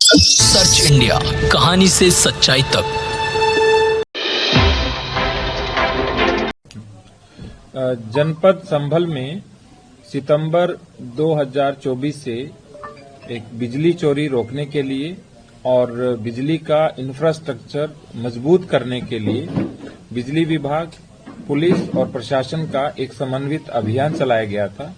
Search India, कहानी से सच्चाई तक। जनपद संभल में सितंबर 2024 से एक बिजली चोरी रोकने के लिए और बिजली का इंफ्रास्ट्रक्चर मजबूत करने के लिए बिजली विभाग, पुलिस और प्रशासन का एक समन्वित अभियान चलाया गया था।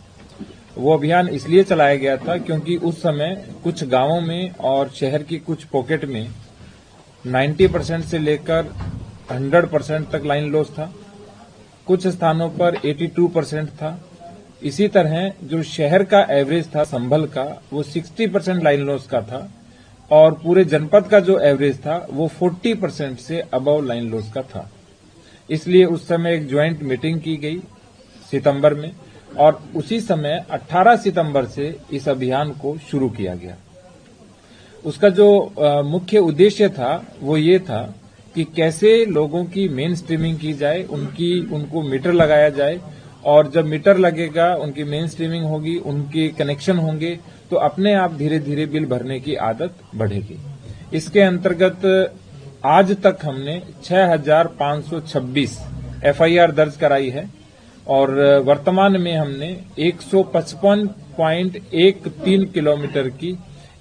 वो अभियान इसलिए चलाया गया था क्योंकि उस समय कुछ गांवों में और शहर की कुछ पॉकेट में 90% से लेकर 100% तक लाइन लॉस था। कुछ स्थानों पर 82% था। इसी तरह जो शहर का एवरेज था संभल का, वो 60% लाइन लॉस का था और पूरे जनपद का जो एवरेज था वो 40% से अबव लाइन लॉस का था। इसलिए उस समय एक ज्वाइंट मीटिंग की गई सितंबर में और उसी समय 18 सितंबर से इस अभियान को शुरू किया गया। उसका जो मुख्य उद्देश्य था वो ये था कि कैसे लोगों की मेन स्ट्रीमिंग की जाए, उनको मीटर लगाया जाए और जब मीटर लगेगा, उनकी मेन स्ट्रीमिंग होगी, उनके कनेक्शन होंगे तो अपने आप धीरे धीरे बिल भरने की आदत बढ़ेगी। इसके अंतर्गत आज तक हमने 6526 एफआईआर दर्ज कराई है और वर्तमान में हमने 155.13 किलोमीटर की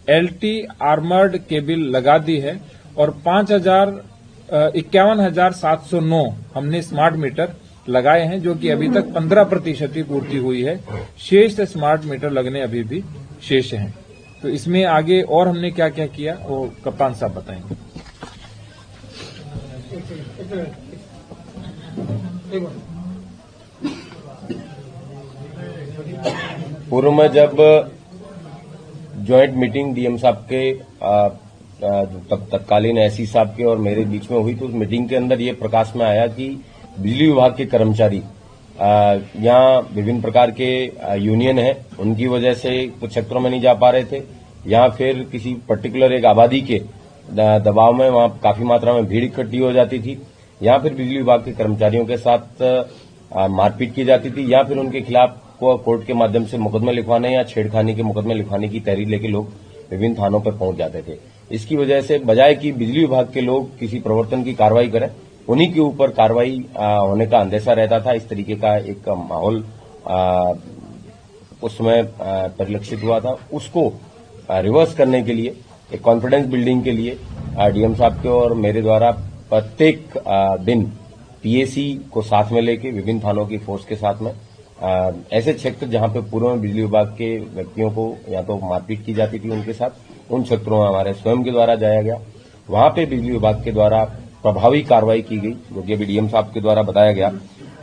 एलटी आर्मर्ड केबल लगा दी है और 51,709 हमने स्मार्ट मीटर लगाए हैं, जो कि अभी तक 15% की पूर्ति हुई है। शेष स्मार्ट मीटर लगने अभी भी शेष हैं। तो इसमें आगे और हमने क्या क्या किया वो कप्तान साहब बताएंगे। पूर्व में जब ज्वाइंट मीटिंग डीएम साहब के तब तत्कालीन एससी साहब के और मेरे बीच में हुई, तो उस मीटिंग के अंदर ये प्रकाश में आया कि बिजली विभाग के कर्मचारी यहाँ विभिन्न प्रकार के यूनियन है, उनकी वजह से कुछ क्षेत्रों में नहीं जा पा रहे थे, या फिर किसी पर्टिकुलर एक आबादी के दबाव में वहां काफी मात्रा में भीड़ इकट्ठी हो जाती थी, या फिर बिजली विभाग के कर्मचारियों के साथ मारपीट की जाती थी, या फिर उनके खिलाफ को कोर्ट के माध्यम से मुकदमे लिखवाने या छेड़खानी के मुकदमे लिखवाने की तहरीर लेके लोग विभिन्न थानों पर पहुंच जाते थे। इसकी वजह से बजाय कि बिजली विभाग के लोग किसी प्रवर्तन की कार्रवाई करें, उन्हीं के ऊपर कार्रवाई होने का अंदेशा रहता था। इस तरीके का एक माहौल उस समय परिलक्षित हुआ था। उसको रिवर्स करने के लिए, एक कॉन्फिडेंस बिल्डिंग के लिए डीएम साहब के और मेरे द्वारा प्रत्येक दिन पीएसी को साथ में लेके विभिन्न थानों की फोर्स के साथ में ऐसे क्षेत्र जहां पे पूर्व में बिजली विभाग के व्यक्तियों को या तो मारपीट की जाती थी उनके साथ, उन क्षेत्रों में हमारे स्वयं के द्वारा जाया गया। वहां पे बिजली विभाग के द्वारा प्रभावी कार्रवाई की गई, जो कि अभी डीएम साहब के द्वारा बताया गया,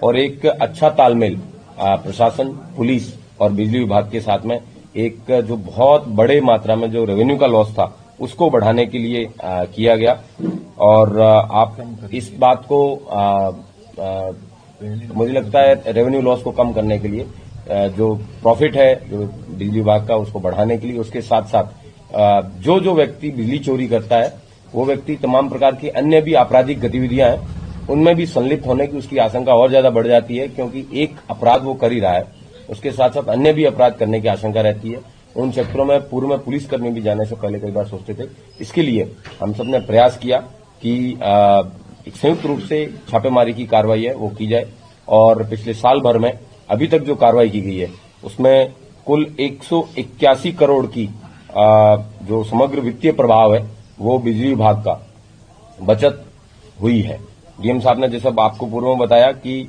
और एक अच्छा तालमेल प्रशासन, पुलिस और बिजली विभाग के साथ में एक जो बहुत बड़े मात्रा में जो रेवेन्यू का लॉस था उसको बढ़ाने के लिए किया गया। और आप इस बात को मुझे लगता है रेवेन्यू लॉस को कम करने के लिए, जो प्रॉफिट है जो बिजली विभाग का उसको बढ़ाने के लिए, उसके साथ साथ जो व्यक्ति बिजली चोरी करता है वो व्यक्ति तमाम प्रकार की अन्य भी आपराधिक गतिविधियां हैं उनमें भी संलिप्त होने की उसकी आशंका और ज्यादा बढ़ जाती है, क्योंकि एक अपराध वो कर ही रहा है, उसके साथ साथ अन्य भी अपराध करने की आशंका रहती है। उन क्षेत्रों में पूर्व में पुलिसकर्मी भी जाने से पहले कई बार सोचते थे। इसके लिए हम सबने प्रयास किया कि संयुक्त रूप से छापेमारी की कार्रवाई है वो की जाए, और पिछले साल भर में अभी तक जो कार्रवाई की गई है उसमें कुल 181 करोड़ की जो समग्र वित्तीय प्रभाव है वो बिजली विभाग का बचत हुई है। डीएम साहब ने जैसा आपको पूर्व में बताया कि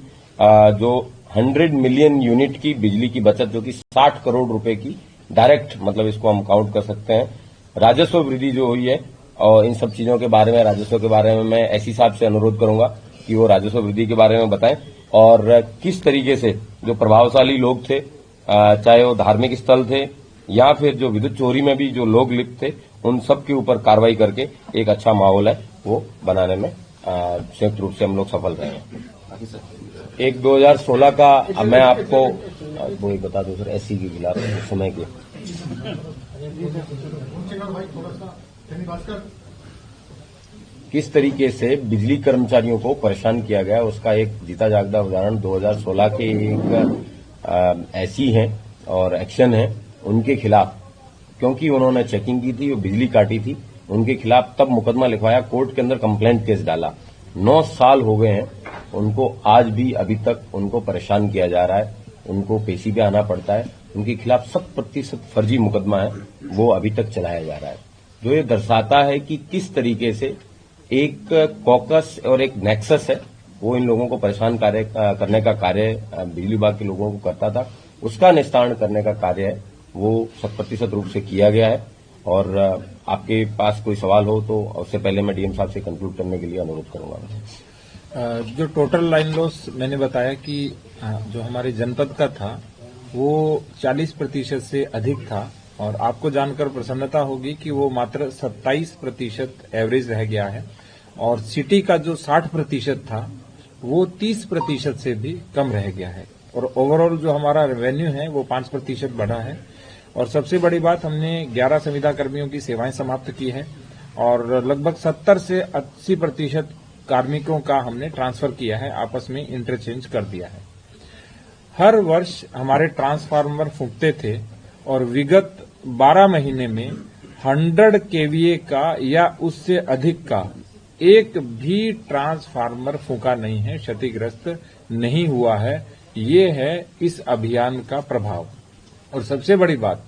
जो 100 मिलियन यूनिट की बिजली की बचत, जो कि 60 करोड़ रुपए की डायरेक्ट, मतलब इसको हम काउंट कर सकते हैं, राजस्व वृद्धि जो हुई है। और इन सब चीजों के बारे में, राजस्व के बारे में मैं एससी साहब से अनुरोध करूंगा कि वो राजस्व वृद्धि के बारे में बताएं और किस तरीके से जो प्रभावशाली लोग थे, चाहे वो धार्मिक स्थल थे या फिर जो विद्युत चोरी में भी जो लोग लिप्त थे, उन सब के ऊपर कार्रवाई करके एक अच्छा माहौल है वो बनाने में संयुक्त रूप से हम लोग सफल रहे हैं। एक 2016 का अब मैं आपको वो एक बता दूं सर, एससी के खिलाफ समय के किस तरीके से बिजली कर्मचारियों को परेशान किया गया, उसका एक जीता जागता उदाहरण 2016 के एक ऐसी हैं और एक्शन है, उनके खिलाफ क्योंकि उन्होंने चेकिंग की थी और बिजली काटी थी, उनके खिलाफ तब मुकदमा लिखवाया, कोर्ट के अंदर कंप्लेंट केस डाला। 9 साल हो गए हैं, उनको आज भी अभी तक उनको परेशान किया जा रहा है, उनको पेशी पे आना पड़ता है, उनके खिलाफ 100% फर्जी मुकदमा है, वो अभी तक चलाया जा रहा है। जो ये दर्शाता है कि किस तरीके से एक कॉकस और एक नेक्सस है, वो इन लोगों को परेशान करने का कार्य बिजली विभाग के लोगों को करता था, उसका निस्तारण करने का कार्य है वो 100% रूप से किया गया है। और आपके पास कोई सवाल हो तो उससे पहले मैं डीएम साहब से कंक्लूड करने के लिए अनुरोध करूंगा। जो टोटल लाइन लॉस मैंने बताया कि जो हमारे जनपद का था वो 40% से अधिक था, और आपको जानकर प्रसन्नता होगी कि वो मात्र 27% एवरेज रह गया है, और सिटी का जो 60% था वो 30% से भी कम रह गया है, और ओवरऑल जो हमारा रेवेन्यू है वो 5% बढ़ा है। और सबसे बड़ी बात, हमने 11 संविदा कर्मियों की सेवाएं समाप्त की है, और लगभग 70 से 80% कार्मिकों का हमने ट्रांसफर किया है, आपस में इंटरचेंज कर दिया है। हर वर्ष हमारे ट्रांसफार्मर फूंकते थे, और विगत 12 महीने में 100 केवीए का या उससे अधिक का एक भी ट्रांसफार्मर फूंका नहीं है, क्षतिग्रस्त नहीं हुआ है। ये है इस अभियान का प्रभाव। और सबसे बड़ी बात,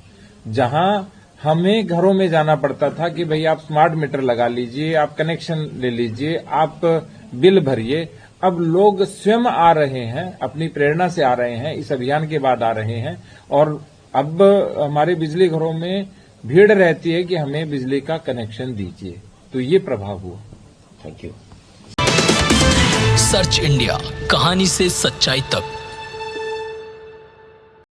जहां हमें घरों में जाना पड़ता था कि भाई आप स्मार्ट मीटर लगा लीजिए, आप कनेक्शन ले लीजिए, आप बिल भरिए, अब लोग स्वयं आ रहे हैं, अपनी प्रेरणा से आ रहे हैं, इस अभियान के बाद आ रहे हैं, और अब हमारे बिजली घरों में भीड़ रहती है कि हमें बिजली का कनेक्शन दीजिए। तो ये प्रभाव हुआ। Thank you. सर्च इंडिया, कहानी से सच्चाई तक।